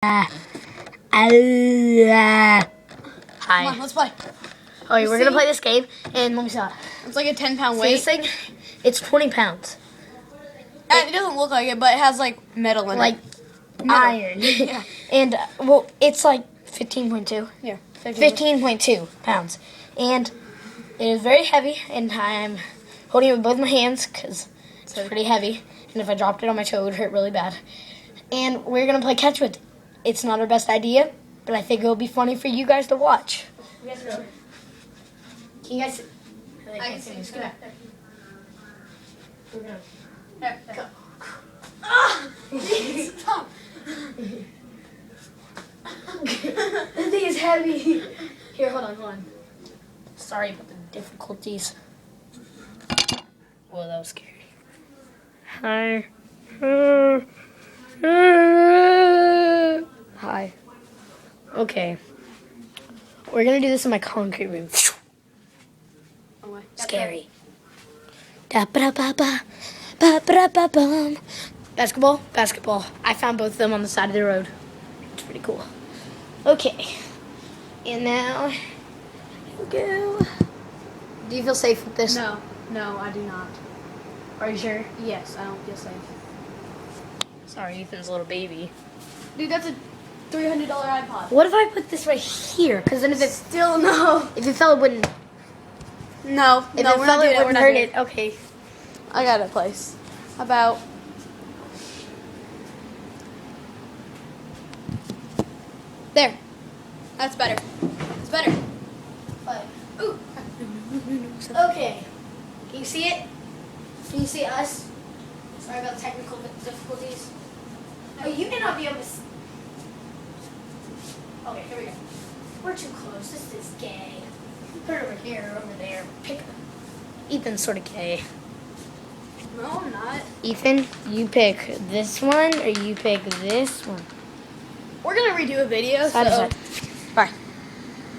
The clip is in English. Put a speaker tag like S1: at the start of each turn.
S1: Hi.
S2: Come on, let's play.
S1: Okay, we're gonna play this game, and let me see.
S2: It's like a 10-pound
S1: See
S2: weight.
S1: this thing? It's 20 pounds.
S2: It doesn't look like it, but it has like metal in
S1: Like
S2: it.
S1: iron.
S2: Yeah.
S1: And, well, it's like 15.2.
S2: Yeah.
S1: 15.2 pounds. And it is very heavy, and I'm holding it with both my hands because it's pretty heavy. And if I dropped it on my toe, it would hurt really bad. And we're going to play catch with it. It's not our best idea, but I think it'll be funny for you guys to watch. Can you guys see?
S2: I can see.
S1: Go back. We're going to
S2: Go.
S1: Ah!
S2: Stop.
S1: This thing is heavy. Here, hold on. Sorry about the difficulties. Whoa, that was scary. Hi. Hi. Okay. We're gonna do this in my concrete room.
S2: Oh, wait.
S1: Scary. Da-ba-da-ba-ba. Basketball. I found both of them on the side of the road. It's pretty cool. Okay. And now, here we go. Do you feel safe with this?
S2: No, I do not.
S1: Are you sure?
S2: Yes, I don't feel safe.
S1: Sorry, Ethan's a little baby.
S2: Dude, that's a $300 iPod.
S1: What if I put this right here? Because then if it fell, it wouldn't.
S2: No,
S1: If
S2: no,
S1: it
S2: we're
S1: fell,
S2: not doing
S1: it
S2: that. We're
S1: wouldn't
S2: not
S1: hurt
S2: doing
S1: it. Okay.
S2: I got a place. About there. That's better. It's better.
S1: But,
S2: Ooh.
S1: okay. Can you see it? Can you see us? Sorry about the technical difficulties. Oh, you may not be able to see. Okay, here we go. We're too close. This is gay. Put it over here, over there. Pick. Ethan's sort of gay.
S2: No, I'm not.
S1: Ethan, you pick this one or you pick this one.
S2: We're gonna redo a video.
S1: Side to
S2: So
S1: side.
S2: bye.